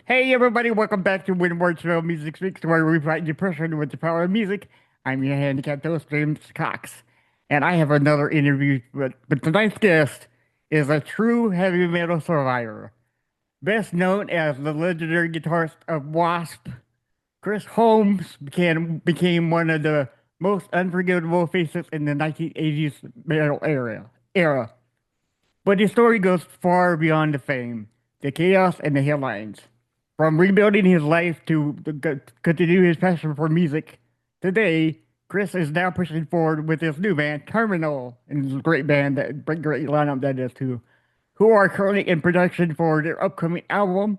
Hey everybody, welcome back to Winwardsville Music Speaks, where we fight depression with the power of music. I'm your handicapped host, James Cox, and I have another interview. But tonight's guest is a true heavy metal survivor, best known as the legendary guitarist of W.A.S.P. Chris Holmes became one of the most unforgettable faces in the 1980s metal era. But his story goes far beyond the fame, the chaos, and the headlines. From rebuilding his life to continue his passion for music, today, Chris is now pushing forward with his new band, Terminal, and it's a great band, great lineup that is too, who are currently in production for their upcoming album.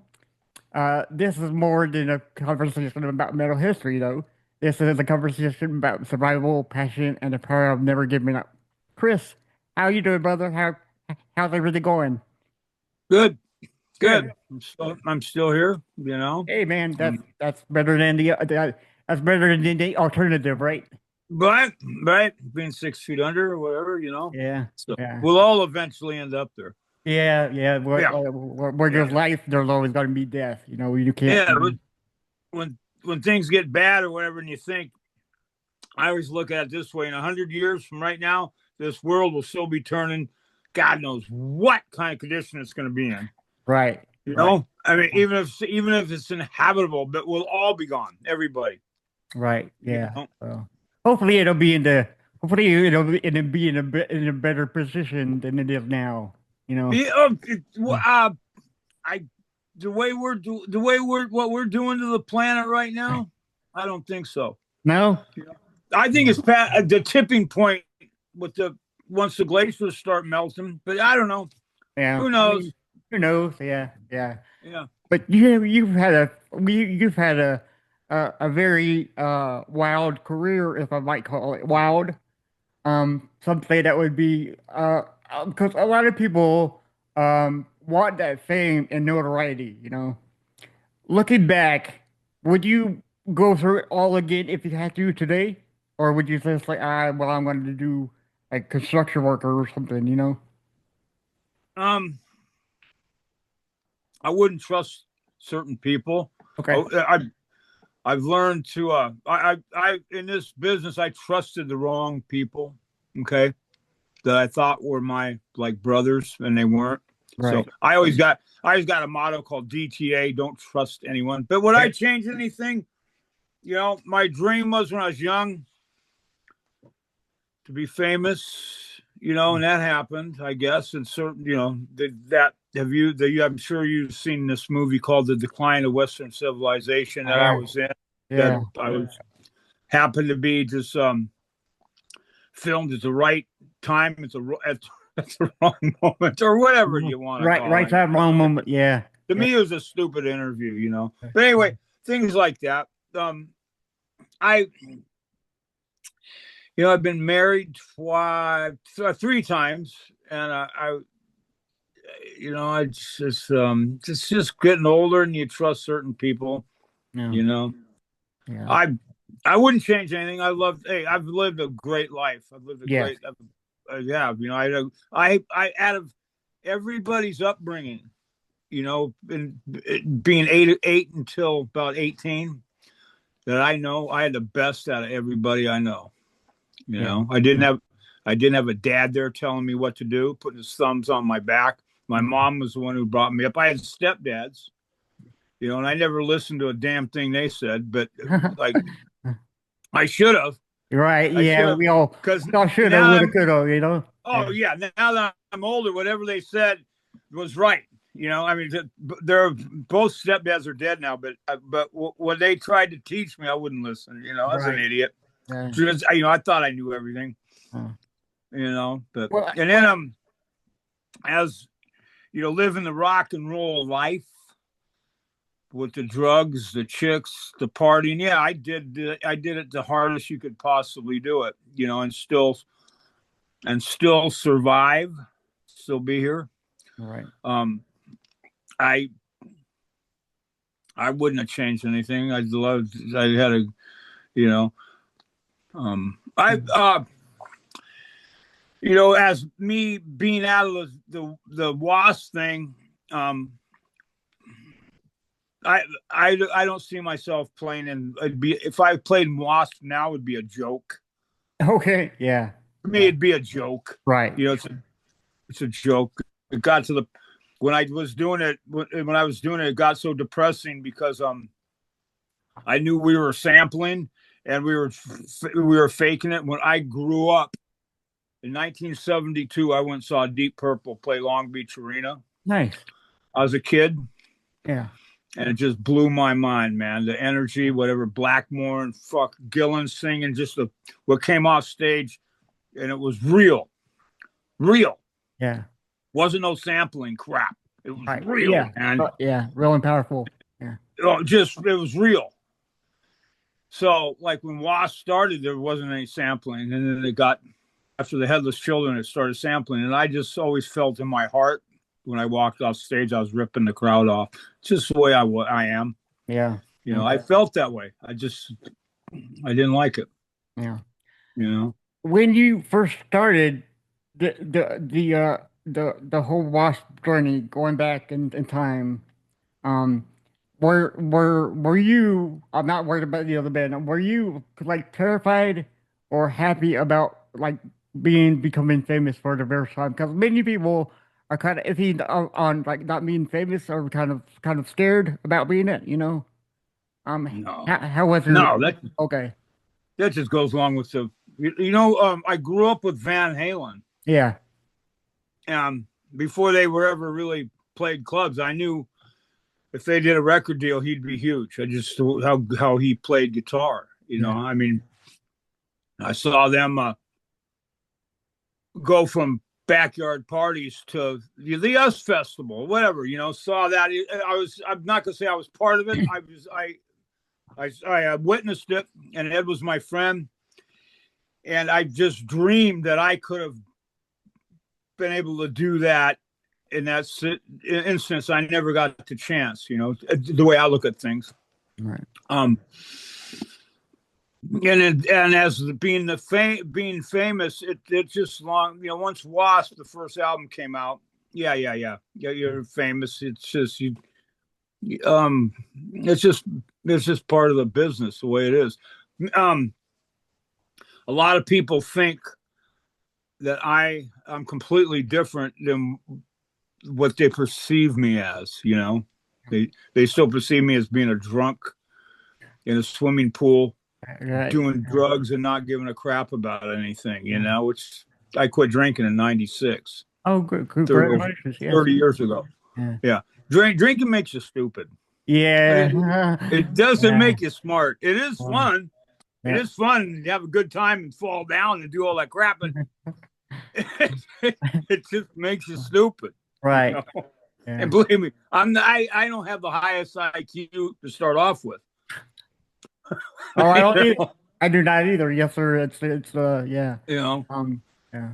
This is more than a conversation about metal history, though. This is a conversation about survival, passion, and the power of never giving up. Chris, how you doing, brother? How's everything going? Good, Good. good. I'm still here, you know. Hey, man, Um, that's better than that's better than the alternative, right? but right, being 6 feet under or whatever, Yeah, So yeah, we'll all eventually end up there. yeah. Yeah, Where yeah, there's life, there's always going to be death. You know, you can't. yeah. But when things get bad or whatever, and you think, I always look at it this way: in 100 years from right now, this world will still be turning. God knows what kind of condition it's going to be in. Right, You right, know, I mean, even if it's inhabitable, but we'll all be gone. Everybody. right. You Yeah. know. So hopefully it'll be in the. Hopefully it'll be in a better position than it is now. You know. Yeah, I the way we're what we're doing to the planet right now, I don't think so. No. I think it's the tipping point with the once the glaciers start melting, but I don't know. Yeah. Who I knows? mean, who knows? Yeah. Yeah. Yeah. But you've had a very wild career, if I might call it wild. Some say that would be because a lot of people want that fame and notoriety. You know, looking back, would you go through it all again if you had to today, or would you just like, well, I'm going to do like construction worker or something? You know? Um, I wouldn't trust certain people. Okay. I I've learned to I in this business I trusted the wrong people. Okay, that I thought were my like brothers and they weren't. So Right. I always got a motto called DTA, don't trust anyone. But would I Okay. change anything? My dream was when I was young to be famous, and that happened, I guess. And certain, that I'm sure you've seen this movie called The Decline of Western Civilization that I Yeah. was in, that Yeah. I was happened to be just filmed at the right time at the wrong moment or whatever Mhm. you want to Right. call Right it. time, wrong moment. Yeah. To Yeah. me, it was a stupid interview. But anyway, things like that. I, I've been married three times, and I just getting older, and you trust certain people. Yeah. You know, Yeah. I I wouldn't change anything. I've lived a great life. I've lived a Yes. great, yeah. I out of everybody's upbringing, being eight until about 18, that I know I had the best out of everybody I know. Yeah. I didn't have a dad there telling me what to do, putting his thumbs on my back. My Mhm. mom was the one who brought me up. I had stepdads, and I never listened to a damn thing they said, but like I should have. Right. I should Yeah. have, because We all should have, now would have, I'm. could have, you know? Yeah. Oh yeah, now that I'm older, whatever they said was right. I mean, they're both stepdads are dead now, but when they tried to teach me, I wouldn't listen. I was an Right. idiot. Yeah. Because, I thought I knew everything. Uh, But well, and then as living the rock and roll life with the drugs, the chicks, the partying. Yeah, I did it the hardest you could possibly do it. And still survive, still be here. right. Um, I I wouldn't have changed anything. I had a you know I as me being out of the WASP thing. um I I don't see myself playing in. It'd be if I played in W.A.S.P now, it'd be a joke. Okay. Yeah. For me, Yeah. it'd be a joke. Right. You know, it's a joke. It got to the when I was doing it when I was doing it, it got so depressing because I knew we were sampling and we were faking it. When I grew up in 1972, I went and saw Deep Purple play Long Beach Arena. Nice. I was a kid, Yeah. and it just blew my mind, man. The energy, whatever Blackmore and fuck Gillan singing, just what came off stage, and it was real, real. Yeah. Wasn't no sampling crap. It was Right. real, Yeah. man. Yeah. Real and powerful. Yeah. Oh, just it was real. So, like when W.A.S.P started, there wasn't any sampling, and then it got after the Headless Children, it started sampling, and I just always felt in my heart when I walked off stage, I was ripping the crowd off. It's just the way I am. Yeah. You know, Yeah. I felt that way. I didn't like it. Yeah. You know, When you first started the whole WASP journey, going back in time, um, were you? I'm not worried about the other band. Were you like terrified or happy about like becoming famous for the first time? Because many people are kind of iffy on like not being famous or kind of scared about being it. no, How was your? no, Okay, that just goes along with I grew up with Van Halen. yeah, Before they were ever really played clubs, I knew if they did a record deal, he'd be huge. I just how he played guitar. yeah, I mean, I saw them go from backyard parties to the US Festival, whatever. Saw that. I'm not gonna say I was part of it. I witnessed it, and Ed was my friend, and I just dreamed that I could have been able to do that in that instance. I never got the chance, the way I look at things. right, um and as being famous, it just long, once W.A.S.P, the first album came out, yeah, you're famous. It's just um it's just part of the business, the way it is. um a lot of people think that I'm completely different than what they perceive me as. They still perceive me as being a drunk in a swimming pool, right. doing drugs and not giving a crap about anything, which I quit drinking in 96, Oh, good, 30, congratulations. Yes. 30 years ago. Yeah. Yeah. Drinking makes you stupid. It Yeah. doesn't Yeah. make you smart. It is fun. It Yeah. is fun to have a good time and fall down and do all that crap, but it just makes you stupid. You Right. know? Yeah. And believe me, I don't have the highest IQ to start off with. Oh, I don't need. I do not either. Yes, sir. It's yeah. you know. Yeah.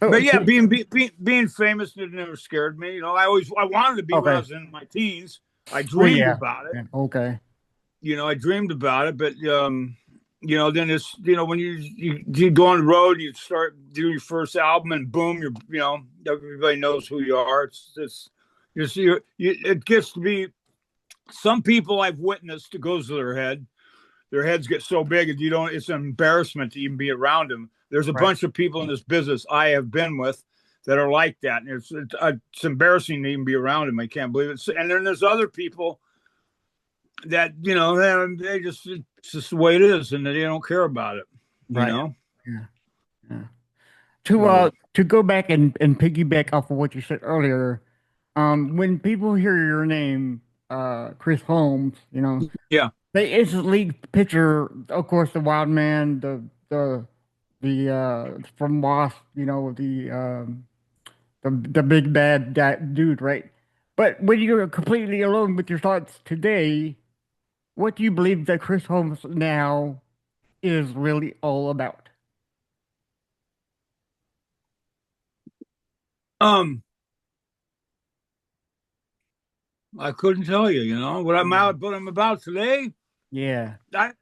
So, But yeah, being famous never scared me. I wanted to be when I okay. was in my teens. I Oh dreamed yeah. about it. Yeah. Okay. I dreamed about it, but then it's when you go on the road, you start do your first album, and boom, everybody knows who you are. It gets to be some people I've witnessed. It goes to their head. Their heads get so big that it's an embarrassment to even be around them. There's a Right. bunch of people in this business I have been with that are like that, and it's embarrassing to even be around them. I can't believe it. And then there's other people that they just it's just the way it is, and they don't care about it. You Right. know. Yeah. Yeah. So To go back and piggyback off of what you said earlier, when people hear your name, Chris Holmes, yeah. they instantly picture, of course, the wild man, the from Wasp, the big bad dude, right? But when you're completely alone with your thoughts today, what do you believe that Chris Holmes now is really all about? Um, I couldn't tell you. What I'm Yeah. out, what I'm about today. Yeah. I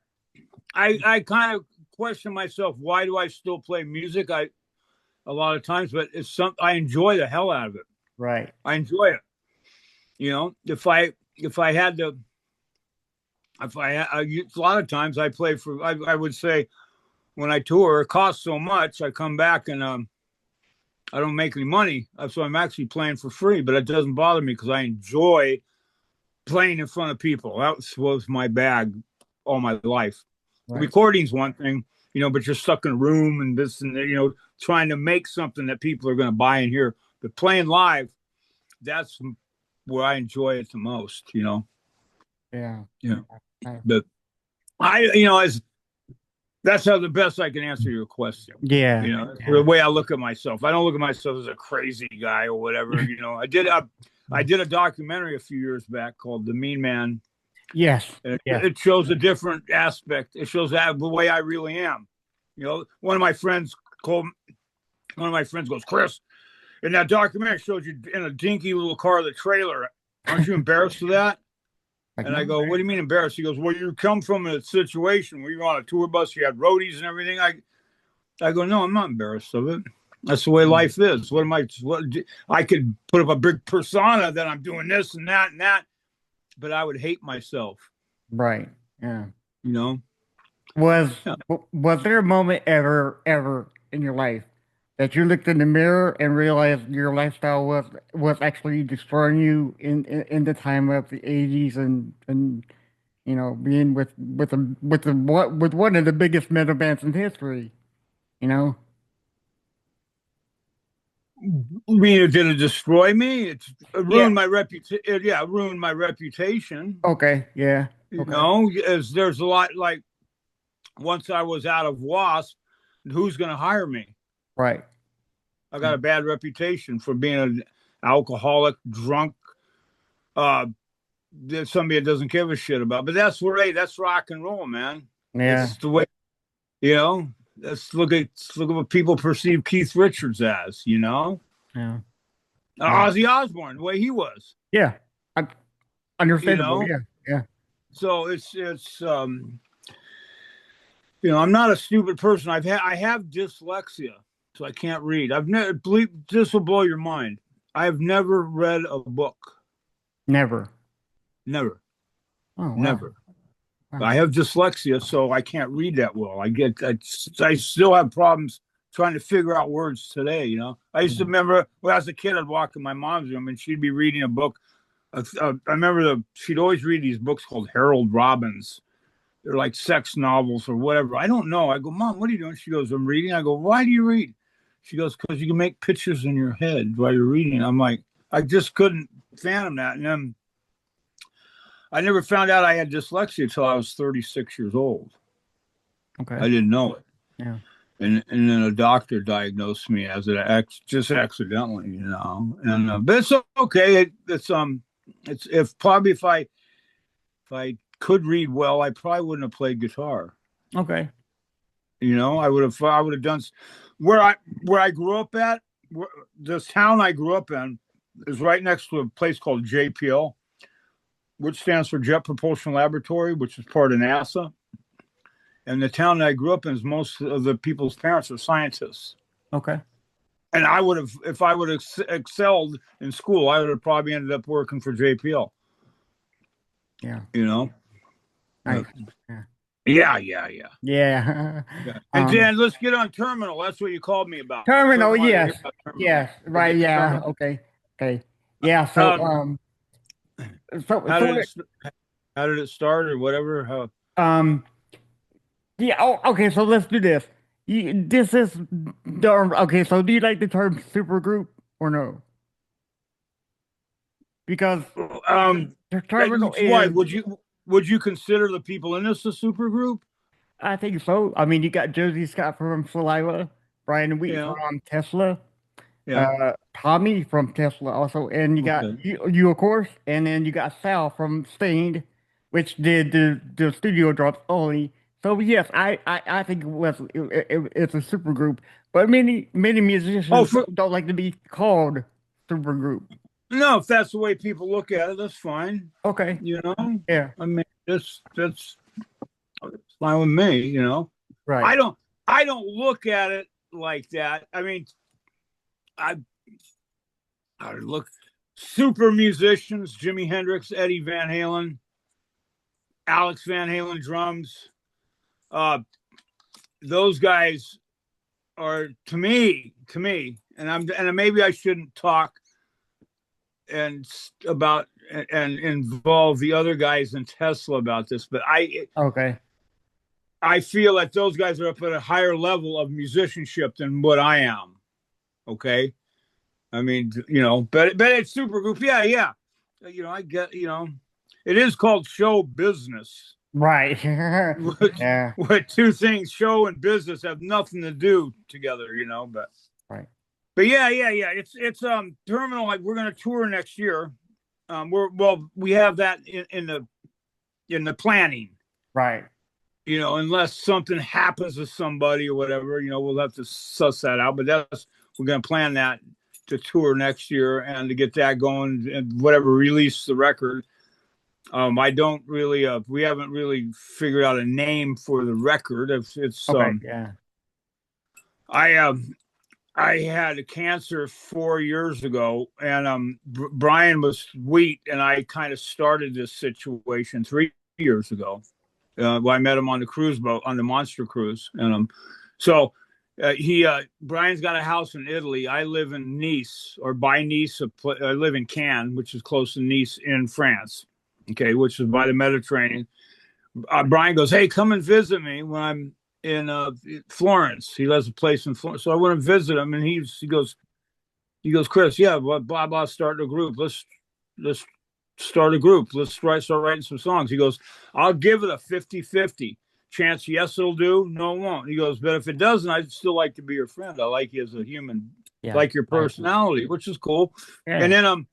I kind of question myself. Why do I still play music? A lot of times, but I enjoy the hell out of it. Right. I enjoy it. If I had to. if a lot of times I play for, I would say when I tour, it costs so much. I come back and I don't make any money, so I'm actually playing for free. But it doesn't bother me because I enjoy playing in front of people. That was my bag all my life. Right. Recording's one thing, but you're stuck in a room and this and trying to make something that people are going to buy and hear. But playing live, that's where I enjoy it the most. Yeah. Yeah. I- But as that's how the best I can answer your question. Yeah. The Yeah. way I look at myself. I don't look at myself as a crazy guy or whatever. I did a documentary a few years back called The Mean Man. Yes. And Yes. it shows a different aspect. It shows that the way I really am. One of my friends goes, Chris, in that documentary showed you in a dinky little car with a trailer. Aren't you embarrassed of that? Like, And no, I go, what do you mean embarrassed? He goes, well, you come from a situation where you're on a tour bus, you had roadies and everything. I go, no, I'm not embarrassed of it. That's the way life is. I could put up a big persona that I'm doing this and that, but I would hate myself, right. Yeah. you know? Was Yeah. was there a moment ever in your life that you looked in the mirror and realized your lifestyle was actually destroying you in the time of the 80s and being with one of the biggest metal bands in history, you know? I mean, did it destroy me? It's Yeah. ruined my reputation. Yeah, ruined my reputation. Okay. Yeah. Okay. As there's a lot like once I was out of WASP, who's going to hire me? Right. I got a bad reputation for being an alcoholic, drunk, uh, somebody that doesn't give a shit about. But that's right. That's rock and roll, man. Yeah. It's the way, you know. Let's look at what people perceive Keith Richards as. Yeah. Yeah. Ozzy Osbourne, the way he was. Yeah. Un- You Understandable. know. Yeah. Yeah. So I'm not a stupid person. I have dyslexia, so I can't read. I've never believe this will blow your mind. I've never read a book. Never. Never, Oh wow. never. Wow. I have dyslexia, so I can't read that well. I still have problems trying to figure out words today. I used to Yeah. remember when I was a kid, I'd walk in my mom's room and she'd be reading a book. I remember she'd always read these books called Harold Robbins. They're like sex novels or whatever. I don't know. I go, Mom, what are you doing? She goes, I'm reading. I go, why do you read? She goes, because you can make pictures in your head while you're reading. I'm like, I just couldn't fathom that. And then I never found out I had dyslexia until I was 36 years old. Okay. I didn't know it. Yeah. And then a doctor diagnosed me as just accidentally. And but it's okay. It's if I could read well, I probably wouldn't have played guitar. Okay. I would have done where I grew up at. This town I grew up in is right next to a place called JPL, which stands for Jet Propulsion Laboratory, which is part of NASA. And the town that I grew up in is most of the people's parents are scientists. Okay. And if I would have excelled in school, I would have probably ended up working for JPL. Yeah. You know. Nice. Yeah. Yeah, yeah, yeah. Yeah. Yeah. And Dan, let's get on terminal. That's what you called me about. So I Terminal, wanted to hear yes. about terminal. Yes. Right. Okay, Yeah. terminal. Okay. Okay. Yeah. Um, So, how so, did it how did it start or whatever? How um, yeah. Oh, okay. So let's do this. This is okay. So do you like the term supergroup or no? Because the terminal why is, would you consider the people in this a super group? I think so. I mean, you got Josie Scott from Saliva, Brian Wheat Yeah, from Tesla, yeah. Tommy from Tesla also, and you got Okay. you of course, and then you got Sal from Stained, which did the studio drops only. So yes, I think it's a super group, but many Oh, musicians don't like to be called super group. no, if that's the way people look at it, that's fine. Okay, You know, yeah, I mean, that's fine with me. right, I don't I don't look at it like that. I mean, I I look super musicians, Jimi Hendrix, Eddie Van Halen, Alex Van Halen drums. Uh, those guys are and maybe I shouldn't talk and about and involve the other guys in Tesla about this, but Okay. I feel that those guys are up at a higher level of musicianship than what I am. Okay, I mean, but it's super group. Yeah, yeah. I get. It is called show business. Right. What, Yeah. what two things, show and business, have nothing to do together. Right. But yeah, yeah, yeah. It's terminal. Like we're gonna tour next year. We have that in the planning. Right. Unless something happens to somebody or whatever, we'll have to suss that out. But we're going to plan that to tour next year and to get that going and whatever release the record. I don't really, we haven't really figured out a name for the record. It's Okay. Yeah. I, I had a cancer 4 years ago, and Brian was sweet, and I kind of started this situation 3 years ago. I met him on the cruise boat, on the Monster Cruise, and so Brian's got a house in Italy. I live in Nice, or by Nice. I live in Cannes, which is close to Nice in France. Okay, which is by the Mediterranean. Brian goes, "Hey, come and visit me when I'm in Florence." He has a place in Florence, so I went and visit him, and he goes, "Chris, yeah, blah blah, starting a group. Let's start a group. Let's start writing some songs." He goes, "I'll give it a 50-50 chance. Yes, it'll do. No, it won't." He goes, "But if it doesn't, I'd still like to be your friend. I like you as a human, Yeah. like your personality," which is cool. Yeah. And then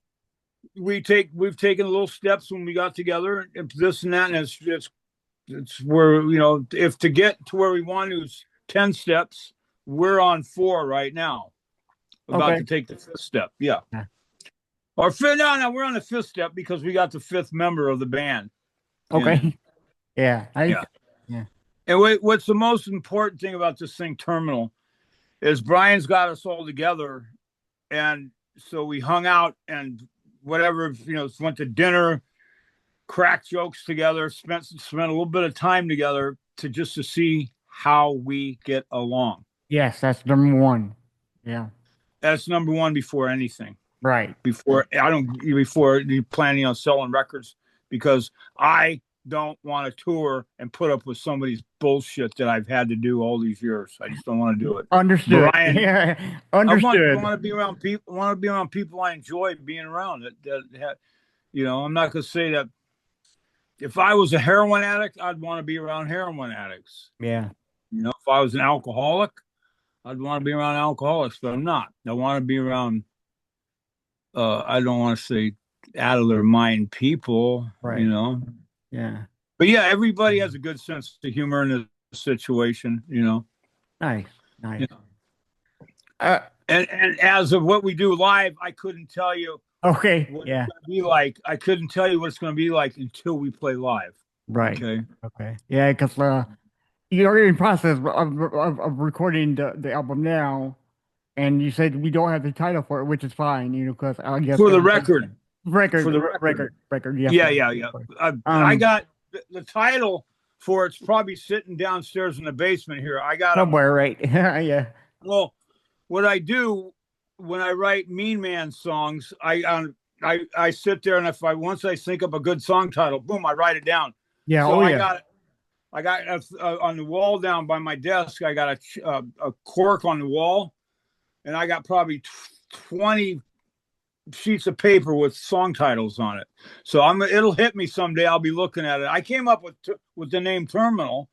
we've taken little steps when we got together, and this and that, and it's where if to get to where we want to is 10 steps, we're on 4 right now, about Okay. to take the 5th step. Yeah. Yeah. Or fifth, no, we're on the 5th step because we got the 5th member of the band in. Okay. Yeah. Yeah. Yeah. And what's the most important thing about this thing, Terminal, is Brian's got us all together. And so we hung out and whatever, went to dinner, cracked jokes together, spent a little bit of time together to see how we get along. Yes, that's number one. Yeah. That's number one before anything. Right. Before you planning on selling records, because I don't want to tour and put up with somebody's bullshit that I've had to do all these years. I just don't want to do it. Understood. Brian, Yeah. I want Understood. to be around people. Want to be around people I enjoy being around. I'm not going to say that. If I was a heroin addict, I'd want to be around heroin addicts. Yeah. If I was an alcoholic, I'd want to be around alcoholics, but I'm not. I want to be around. I don't want to say out of their mind people. Right. Yeah. But yeah, everybody has a good sense of humor in this situation. Nice. Nice. Yeah. Uh, And as of what we do live, I couldn't tell you okay. what Yeah. it's going to be like. I couldn't tell you what it's going to be like until we play live. Right. Okay. Okay. Yeah, because you're in process of recording the album now, and you said we don't have the title for it, which is fine, because I guess For the record. record. Yes. Yeah, yeah, yeah. I got the title for it's probably sitting downstairs in the basement here. I got somewhere, right? Yeah. Well, what I do when I write Mean Man songs, I sit there, and once I think up a good song title, boom, I write it down. Yeah. So Oh, I yeah. got on the wall down by my desk. I got a cork on the wall, and I got probably 20 sheets of paper with song titles on it. So it'll hit me someday. I'll be looking at it. I came up with the name Terminal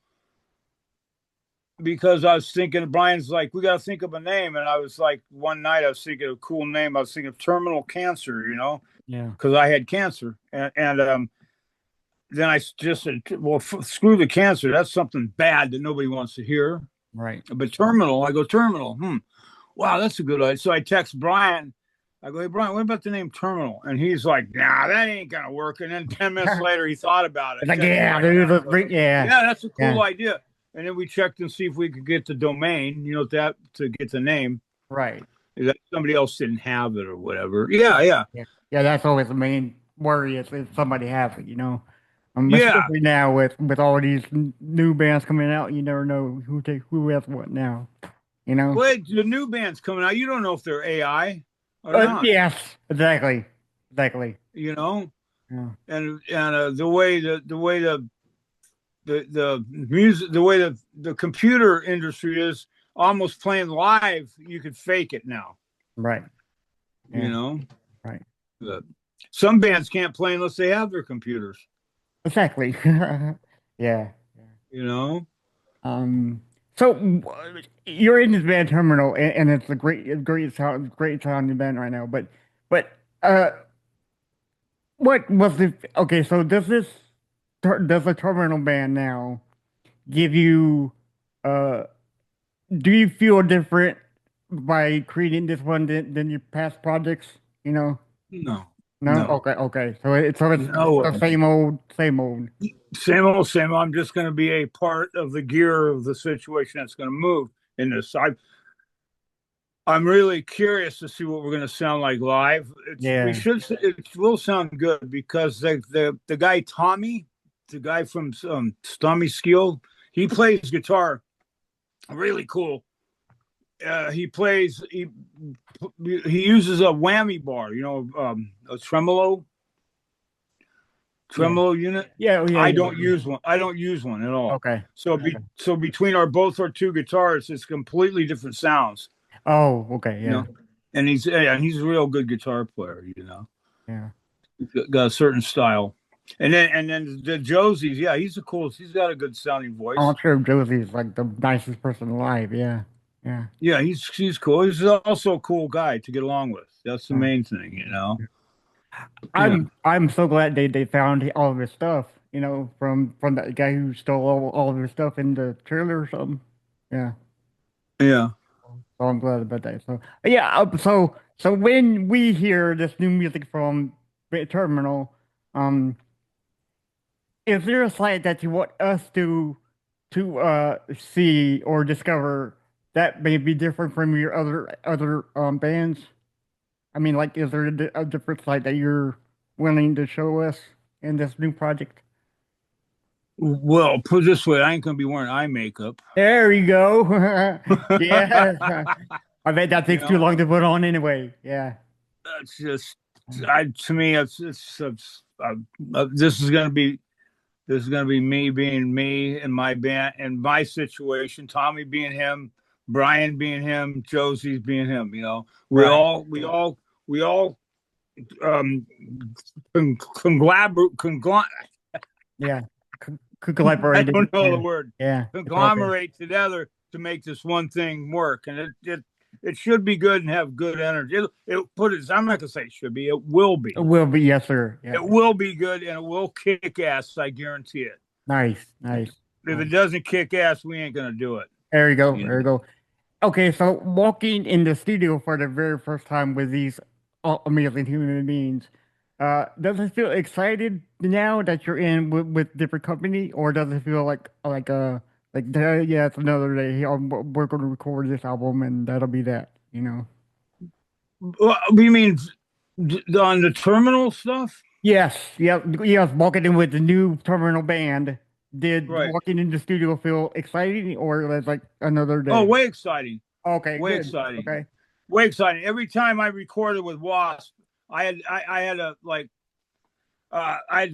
because I was thinking, Brian's like, we got to think of a name. And I was like, one night I was thinking of a cool name. I was thinking of terminal cancer, Yeah. because I had cancer. And then I just said, well, screw the cancer. That's something bad that nobody wants to hear. Right. But terminal, I go, terminal. Wow, that's a good idea. So I text Brian. I go, hey, Brian, what about the name Terminal? And he's like, nah, that ain't going to work. And then 10 minutes later, he thought about it. Like, yeah, dude, yeah. Yeah, that's a cool idea. And then we checked and see if we could get the domain, to get the name. Right. That somebody else didn't have it or whatever. Yeah, yeah. Yeah, that's always the main worry is if somebody has it, Yeah. Especially now with all these new bands coming out, you never know who has what now. You know? Wait, the new band's coming out. You don't know if they're AI or not. Yes, exactly, exactly. You know, Yeah, and the music, the way the computer industry is almost playing live, you could fake it now. right. You Yeah, know, right. but some bands can't play unless they have their computers. Exactly. Yeah. You know, Um. So you're in this band Terminal, and it's a great sounding band right now. But uh, what was the okay? So does the Terminal band now give you uh? Do you feel different by creating this one than your past projects? You know? no, No? no, Okay. So it's no. the same old. Same old, same old. I'm just going to be a part of the gear of the situation that's going to move in this. I'm really curious to see what we're going to sound like live. Yeah. It will sound good because the guy Tommy, the guy from Stommy Skill, he plays guitar really cool. He plays he uses a whammy bar, a Yeah. tremolo unit. Yeah. Oh, yeah. I Yeah. don't use one. I don't use one at all. Okay. Okay. So between our two guitars, it's completely different sounds. Oh, okay. You Yeah. know, and he's a real good guitar player. You know, Yeah. he's got a certain style. And then the Josie's, yeah, he's got a good sounding Oh, voice. I'm sure Josie's like the nicest person alive. Yeah. Yeah. Yeah, he's cool. He's also a cool guy to get along with. That's the Yeah. main thing, you know. Yeah. Yeah. I'm so glad they found all of his stuff, from that guy who stole all of his stuff in the trailer or something. Yeah. Yeah. So I'm glad about that. So yeah, so when we hear this new music from Terminal, um, is there a site that you want us to see or discover that may be different from your other bands? I mean, like, is there a different site that you're willing to show us in this new project? Well, put it this way, I ain't gonna be wearing eye makeup. There you go. Yeah. I bet that You takes too know, long to put on anyway. Yeah. that's just to me, this is gonna be me being me and my band and my situation. Tommy being him, Brian being him, Josie's being him. You know, Right. we all um conglomerate. Yeah. I Collaborating. don't know the Yeah. word. Yeah. It's all good. Conglomerate together to make this one thing work, and it should be good and have good energy. I'm not gonna say it should be. It will It be. will be. Yes, sir. Yeah. It will be good, and it will kick ass. I guarantee it. Nice. Nice. If it Nice. doesn't kick ass, we ain't gonna do it. There you go. You There you know? go. Okay, so walking in the studio for the very first time with these amazing human beings, does it feel excited now that you're in with different company, or does it feel yeah, it's another day. We're going to record this album, and that'll be that, you know? Well, you mean on the terminal stuff? Yes, yes. Walking in with the new Terminal band, did Right. walking in the studio feel exciting, or was like another Oh, day? way exciting. Okay, Way good. exciting. Okay. Way exciting. Every time I recorded with W.A.S.P, I had I had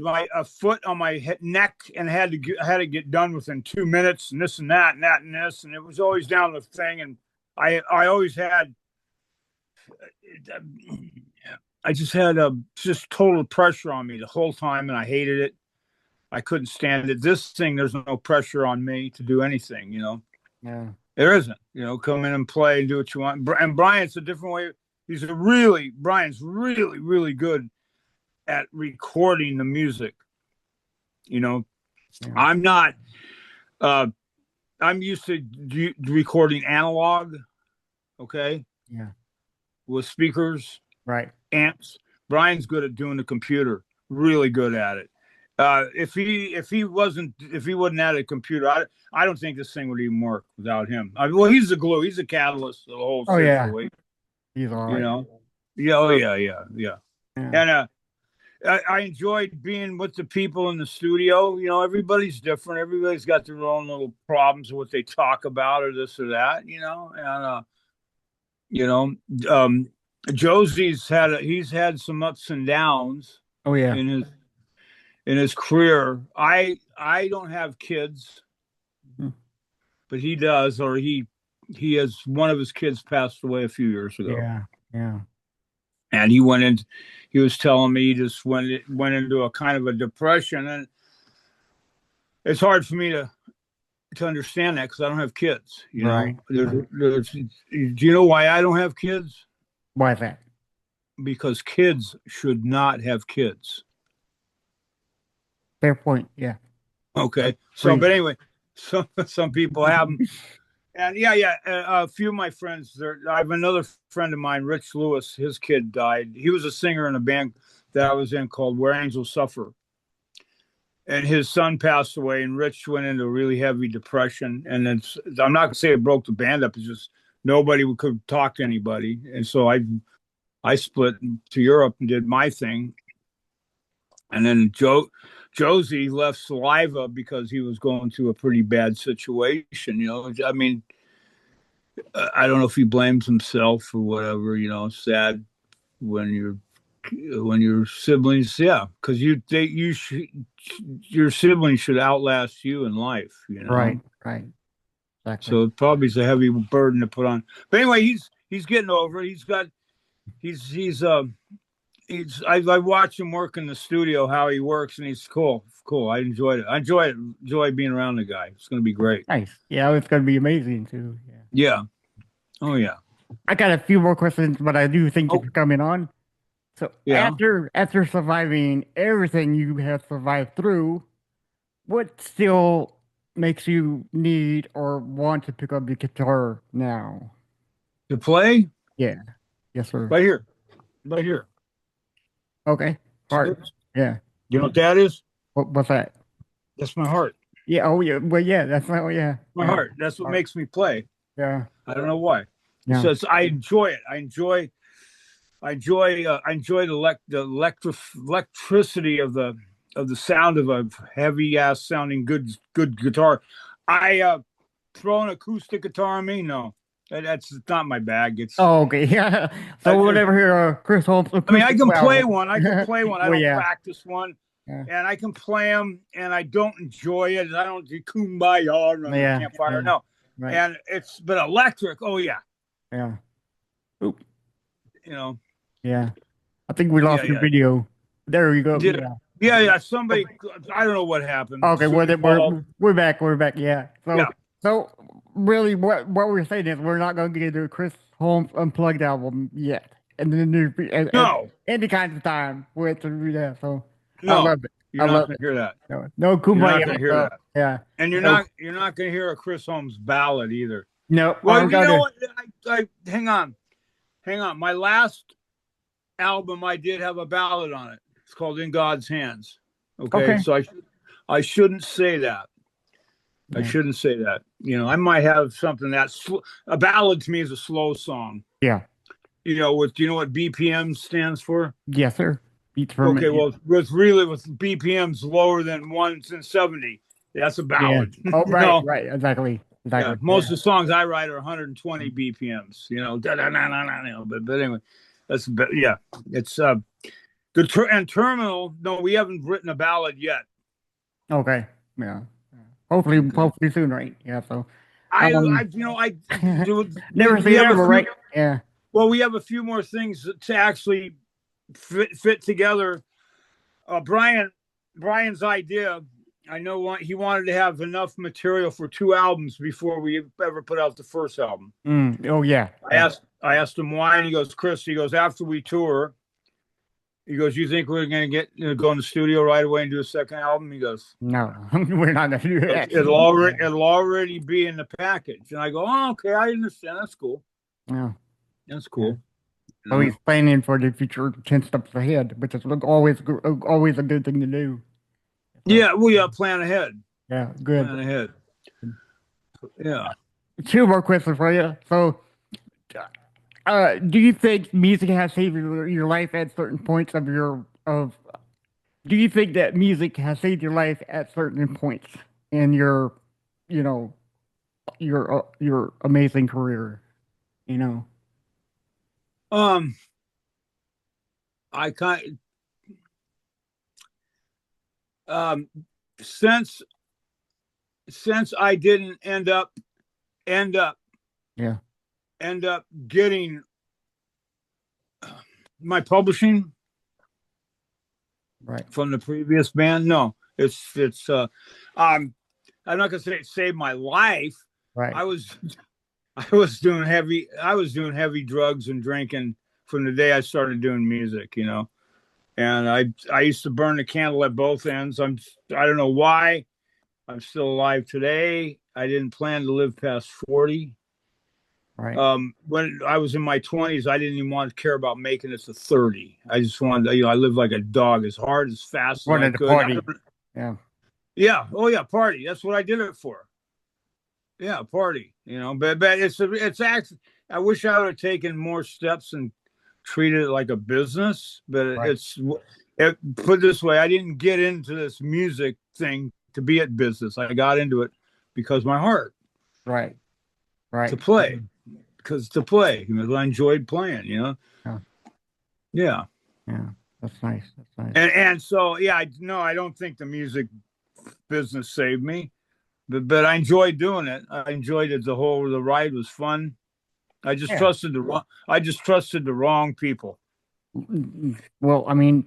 my a foot on my neck and had to get done within 2 minutes and this and that and that and this and it was always down the thing and I always had I just had just total pressure on me the whole time and I hated it. I couldn't stand it. This thing, there's no pressure on me to do anything. Yeah. There isn't. Come in and play and do what you want. And Brian's a different way. Brian's really really good at recording the music. You know, Yeah. I'm not. Uh, I'm used to recording analog. Okay, Yeah. with speakers, Right. amps. Brian's good at doing the computer. Really good at it. If he wasn't at a computer, I don't think this thing would even work without him. Well, he's the glue. He's the catalyst of the whole Oh yeah, situation. he's all You right. know. Yeah. Oh yeah. Yeah. Yeah. Yeah. And I enjoyed being with the people in the studio. You know, everybody's different. Everybody's got their own little problems with what they talk about or this or that. You know, um, he's had some ups and downs Oh yeah. in his career. I don't have kids, Mm. but he does, or he has one of his kids passed away a few years ago, Yeah. Yeah. and he went in. He was telling me he just went into a kind of a depression, and it's hard for me to understand that because I don't have kids. You Right. know, Right. do you know why I don't have kids? Why is that? Because kids should not have kids. Fair point. Yeah. Okay, so Great. but anyway, some people have them. And yeah, a few of my friends. I have another friend of mine, Rich Lewis. His kid died. He was a singer in a band that I was in called Where Angels Suffer, and his son passed away. And Rich went into a really heavy depression. And I'm not gonna say it broke the band up. It's just nobody could talk to anybody. And so I split to Europe and did my thing. And then Josie left Saliva because he was going through a pretty bad situation. You know, I mean, I don't know if he blames himself or whatever. You know, sad when your siblings, yeah, because your siblings should outlast you in life. You Right. know, Right. Exactly. so it probably is a heavy burden to put on. But anyway, he's getting over it. He's I watch him work in the studio, how he works, and he's cool. I enjoyed it. Enjoy being around the guy. It's going to be great. Nice. Yeah, it's gonna be amazing too. Yeah. Yeah. Oh yeah. I got a few more questions, but I do think Oh it's coming on. So yeah. after surviving everything you have survived through, what still makes you need or want to pick up the guitar now? To play Yeah. Yes, sir. right here, right here. Okay. Heart. Yeah. You know what that is? What's that? That's my heart. Yeah. Oh, yeah. Well, yeah. That's not. Oh, yeah. My Yeah. heart. That's what Heart. makes me play. Yeah. I don't know why. Yeah. So I enjoy it. I enjoy electricity of the sound of a heavy ass sounding good guitar. I throw an acoustic guitar on me. No, that's not my bag. Oh, okay. Yeah. So I, whatever here, Chris Holmes I mean, I acoustic. can play Well. one. I can play one. I Well, don't yeah. practice one, Yeah. and I can play them, and I don't enjoy it. I don't do kumbaya around the Yeah. campfire. Yeah. No, Right. and but electric. Oh yeah, Yeah. Oop. you know. Yeah. I think we Yeah, lost your yeah. video. There you go. Did Yeah. yeah. Somebody, I don't know what happened. Okay, Somebody called. we're back. We're back. Yeah. Yeah. So really, what we're saying is we're not going to get a Chris Holmes unplugged album yet, and then there's at No, any kind of time for it to do that. So I no, love it. I you're not love going it. to hear that. No You're not kumbaya. going to hear So, that, yeah. and No. you're not going to hear a Chris Holmes ballad either. No. Well, I'm you know gonna. what? Hang on. My last album, I did have a ballad on it. It's called "In God's Hands." Okay, Okay. so I shouldn't say that. I Yeah. shouldn't say that. You know, I might have something a ballad to me is a slow song. Yeah. You know, do you know what BPM stands for? Yes, sir. Beats per Okay, minute. well, with BPMs lower than 170, that's a Yeah. ballad. Oh, You right. know, Right. Exactly. yeah. Exactly. Most of Yeah. the songs I write are 120 BPMs. You know, but anyway, yeah. It's and Terminal. No, we haven't written a ballad yet. Okay. Yeah. Okay. Hopefully soon, right? Yeah. So. I Um. you know I do Never we say have a never, few. right? Yeah. Well, we have a few more things to actually fit together. Brian's idea. I know he wanted to have enough material for 2 albums before we ever put out the first album. Oh yeah. Yeah. I asked him why, and he goes, Chris. He goes, after we tour. He goes, you think we're gonna go in the studio right away and do a second album? He goes, No, we're not gonna do that. it'll already be in the package. And I go, oh, okay, I understand. That's cool. No. That's Yeah. cool. So he's planning for the future 10 steps ahead, which is always a good thing to do. So, Yeah, well, yeah, plan ahead. yeah, good. Plan ahead. Yeah. 2 more questions for you. So, do you think music has saved your life at certain points of do you think that music has saved your life at certain points in your, you know, your amazing career? You know, Um, I kind um since I didn't end up yeah, getting my publishing right, from the previous band. No, um I'm not gonna say it saved my life. right, I was I was doing heavy drugs and drinking from the day I started doing music, you know. And I used to burn the candle at both ends. I don't know why I'm still alive today. I didn't plan to live past 40. right. When I was in my 20s, I didn't even want to care about making it to 30. I just wanted to, I lived like a dog, as hard, as fast as I Wanted to could. party. Yeah, Yeah. Oh, yeah. Party. That's what I did it for. Yeah. Party, but it's actually, I wish I would have taken more steps and treated it like a business, but right, put it this way, I didn't get into this music thing to be at business. I got into it because my heart right, to right. play, because I enjoyed playing, Yeah, Yeah. yeah. That's nice. That's nice. And so, yeah, I don't think the music business saved me, but I enjoyed doing it. I enjoyed it. The ride was fun. Yeah. I just trusted the wrong people. Well, I mean,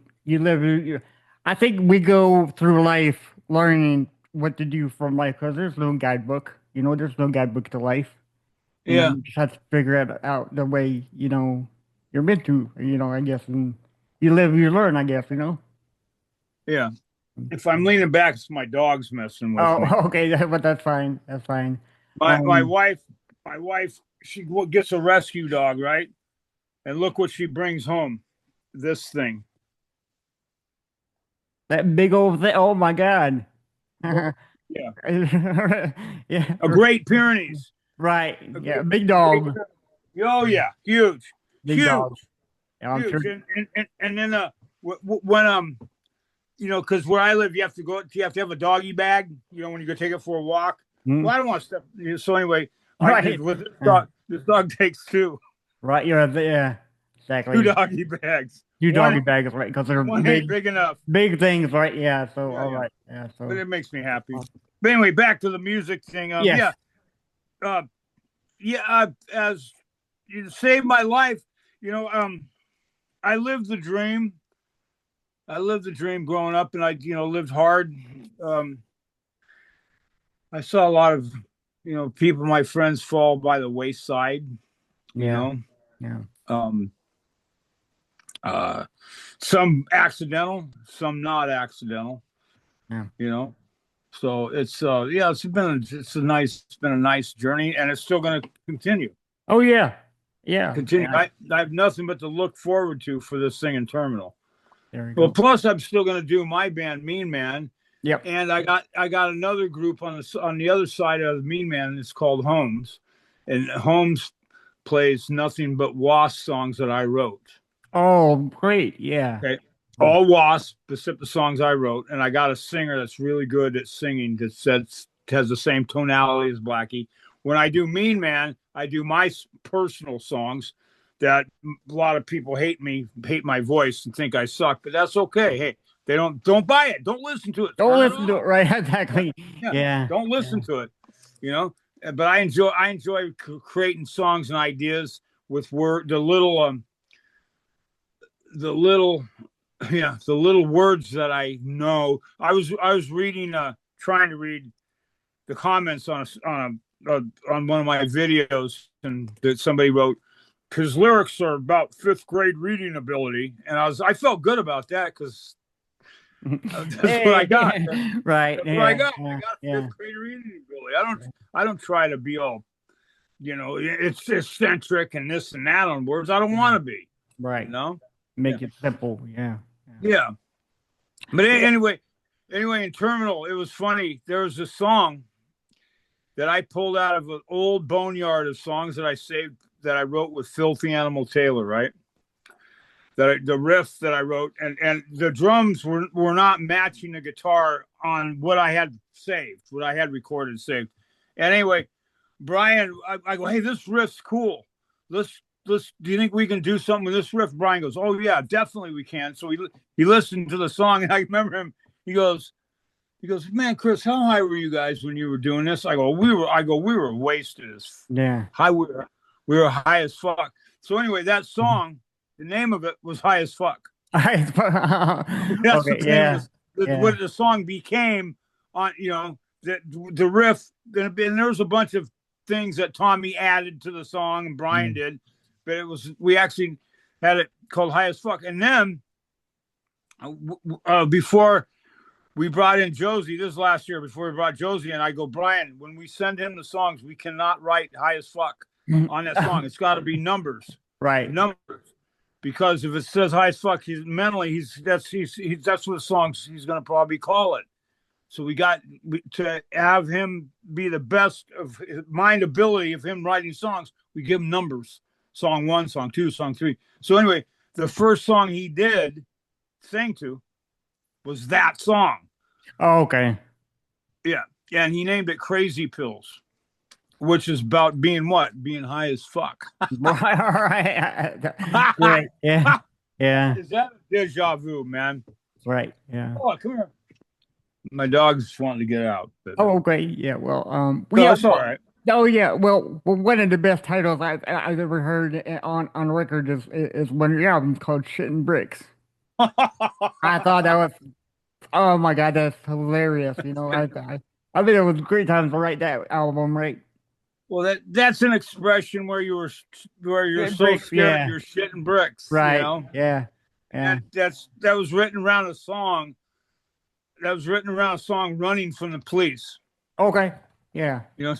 I think we go through life learning what to do from life because there's no guidebook. There's no guidebook to life. Yeah. You just have to figure it out the way, you're meant to, I guess. And you live, you learn, I guess. Yeah. If I'm leaning back, it's my dog's messing with me. Oh, okay, but that's fine. That's fine. My Um, wife, she gets a rescue dog, right? And look what she brings home. This thing. that big old thing. Oh my God. Oh, yeah. Yeah, A Great Pyrenees. right. A Yeah, great, big great dog. Oh yeah, huge, Big dog. huge, Yeah, I'm sure. huge. And then when because where I live, you have to have a doggy bag. When you go take it for a walk. Hmm? Well, I don't want to step. So anyway, Right. with Uh, this dog takes right. Yeah, two exactly. doggy bags. You One doggy bags, right? Because they're one ain't big enough. big things, right? Yeah. So, Yeah, all yeah. right. Yeah. But So, it makes me happy. But anyway, back to the music thing. yes. Uh, as you saved my life, you know, I lived the dream. I lived the dream growing up, and I, lived hard. Um, I saw a lot of, people, my friends, fall by the wayside. You Yeah. know, Yeah. um, uh, some accidental, some not accidental. Yeah. You know, so yeah, it's been a nice journey, and it's still going to continue. Oh, yeah. Yeah. Continue. Yeah. I have nothing but to look forward to for this thing in Terminal. There we Well, go. plus I'm still going to do my band, Mean Man, Yep. and I got another group on the other side of Mean Man. It's called Holmes, and Holmes plays nothing but W.A.S.P songs that I wrote. Oh, great. Yeah. Okay, Cool. all W.A.S.P, except the songs I wrote, and I got a singer that's really good at singing that has the same tonality as Blackie. When I do Mean Man, I do my personal songs that a lot of people hate my voice, and think I suck, but that's okay. Hey, they don't buy it. Don't listen to it. Don't Turn it listen to it. off. Right. Yeah, Exactly. yeah. Yeah. Don't listen Yeah. to it. You know, but I enjoy creating songs and ideas with the little yeah, the little words that I know. I was reading, trying to read the comments on one of my videos, and that somebody wrote, because lyrics are about fifth grade reading ability, and I felt good about that, because that's what I Hey. got. Right. That's what I Yeah. got. I Yeah. got Yeah. fifth grade reading ability. I don't try to be all, it's eccentric and this and that on words. I don't Yeah. want to be. You Right. know. Yeah. Make it simple. Yeah. Yeah. Yeah. But Yeah. anyway, in Terminal, it was funny. There was a song that I pulled out of an old boneyard of songs that I saved, that I wrote with Filthy Animal Taylor, right? the riff that I wrote, and the drums were not matching the guitar on what I had saved, what I had recorded saved. And anyway, Brian, I go, hey, this riff's cool. Let's. Do you think we can do something with this riff? Brian goes, oh yeah, definitely we can. So he listened to the song, and I remember him. He goes, man, Chris, how high were you guys when you were doing this? I go, we were wasted as Yeah. high. We were high as fuck. So anyway, that song, the name of it was High as Fuck. That's Okay. the name Yeah. of Yeah. what the song became on, the riff. And there was a bunch of things that Tommy added to the song and Brian did, but we actually had it called High as Fuck. And then before we brought in Josie, this last year, before we brought Josie in, I go, Brian, when we send him the songs, we cannot write High as Fuck on that song. It's got to be numbers. Right. Numbers. Because if it says High as Fuck, that's what the songs he's going to probably call it. So we got to have him be the best of his mind ability of him writing songs. We give him numbers. Song 1, song 2, song 3. So anyway, the first song he did sing to was that song. Oh, okay. Yeah. And he named it Crazy Pills, which is about being what? Being high as fuck. Right. All right. Right. Yeah. Yeah. Is that a deja vu, man? Right. Yeah. Oh, come here. My dog's wanting to get out. But, Oh, great. Yeah. Well, that's all right. Oh, yeah. Well, one of the best titles I've ever heard on record is one of the albums called "Shit and Bricks." I thought that was, oh my God, that's hilarious. I think it was great time to write that album, right? Well, that's an expression where you're Shitting so bricks, scared yeah. you're shitting bricks. Right. You know? Yeah. Yeah. That was written around a song. That was written around a song running from the police. Okay. Yeah. I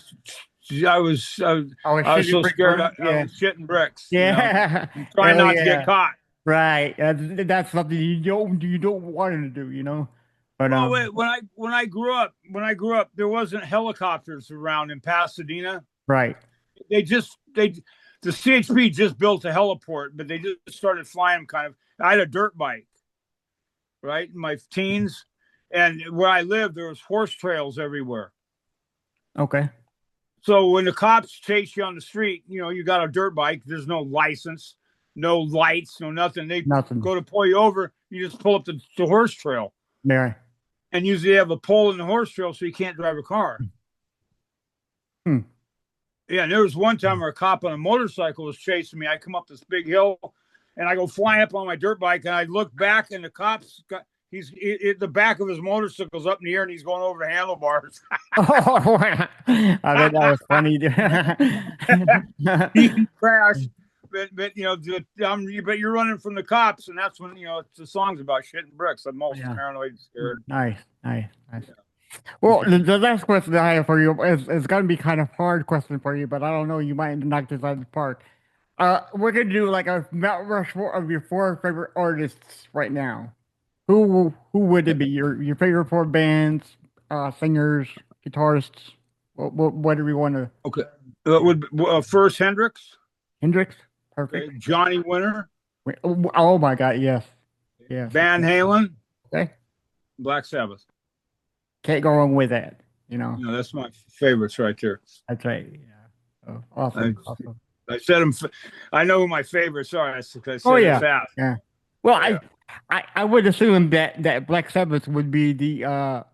was so scared. I was shitting bricks. Yeah. Trying not to get caught. Right. That's something you don't want to do. But well, wait, when I grew up, there wasn't helicopters around in Pasadena. Right. The CHP just built a heliport, but they just started flying them kind of. I had a dirt bike, right, in my teens, and where I lived, there was horse trails everywhere. Okay. So when the cops chase you on the street, you got a dirt bike. There's no license, no lights, no nothing. They go to pull you over. You just pull up the horse trail. Yeah. And usually they have a pole in the horse trail so you can't drive a car. Hmm. Yeah, and there was one time where a cop on a motorcycle was chasing me. I come up this big hill, and I go flying up on my dirt bike, and I look back, and the cop's got the back of his motorcycle's up in the air, and he's going over the handlebars. Oh, I bet that was funny. He crashed, but you're running from the cops, and that's when the song's about shit and bricks. I'm most paranoid and scared. Nice. Well, the last question I have for you is going to be kind of hard question for you, but I don't know, you might knock this out of the park. We're going to do like a Mount Rushmore of your 4 favorite artists right now. Who would it be? Your favorite 4 bands, singers, guitarists? What do we want to? Okay, would first Hendrix. Hendrix, perfect. Okay. Johnny Winter. Oh my God, yes. Van Halen. Okay. Black Sabbath. Can't go wrong with that. That's my favorites right there. That's right. Yeah. Oh, awesome. I said them. I know who my favorites are. I said it fast. Yeah. Well, yeah. I would assume that Black Sabbath would be the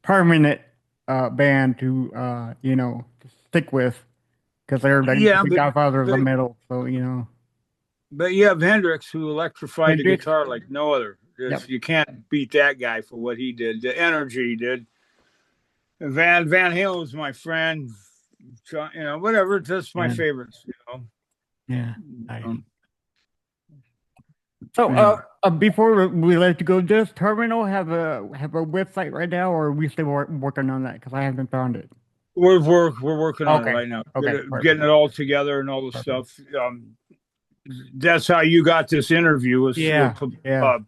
permanent band to stick with, because they're the godfathers of metal. So But you have Hendrix, who electrified the guitar like no other. You can't beat that guy for what he did. The energy he did. Van Halen was my friend. Whatever. That's my favorites. Yeah. So, before we let you go, does Terminal have a website right now, or are we still working on that? Because I haven't found it. We're working on it right now. Okay, getting it all together and all the stuff. That's how you got this interview. Was Ghana. Through the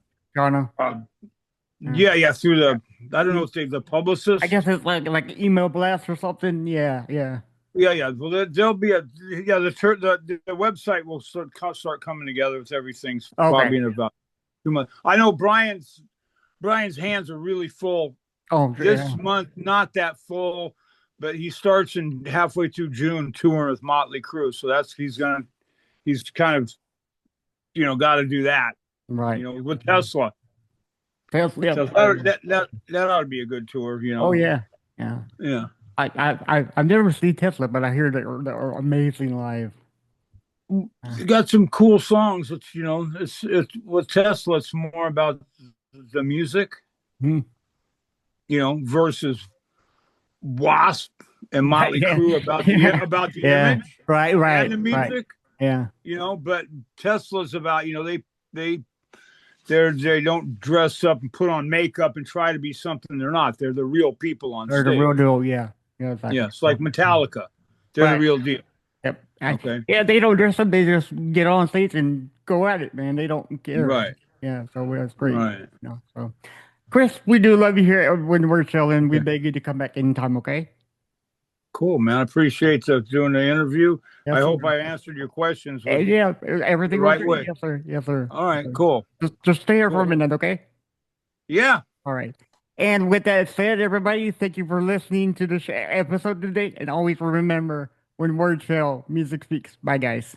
I don't know if the publicist. I guess it's like email blast or something. Yeah. Yeah, yeah. Well, there'll be a yeah. The website will start coming together with everything's Okay. probably in about 2 months. I know Brian's hands are really full Oh, this yeah. month. Not that full, but he starts in halfway through June touring with Motley Crue. So he's kind of got to do that. Right. With Tesla. Yep. So that ought to be a good tour. Oh, yeah. Yeah. Yeah. I've never seen Tesla, but I hear they're amazing live. Uh, You got some cool songs. It's with Tesla. It's more about the music, hmm. versus W.A.S.P and Right. Motley Yeah. Crue Yeah. about the Yeah. image Right. and Right. the Right. music. Yeah. But Tesla's about they they don't dress up and put on makeup and try to be something they're not. They're the real people on They're the real stage. deal. Yeah. Yeah. Exactly. Yeah, it's like Metallica. They're the Right. real deal. Yep. Okay. Yeah, they don't dress up. They just get on stage and go at it, man. They don't care. Right. Yeah, so that's great. Right. So Chris, we do love you here when we're chilling. We Okay. beg you to come back anytime, okay? Cool, man. I appreciate doing the interview. I Yes, sir. hope I answered your questions with And yeah, the everything was right great. way. Yes, sir. Yes, sir. All Yes, right, sir. cool. Just stay here for a Cool. minute, okay? Yeah. All right. And with that said, everybody, thank you for listening to this episode today. And always remember, when words fail, music speaks. Bye, guys.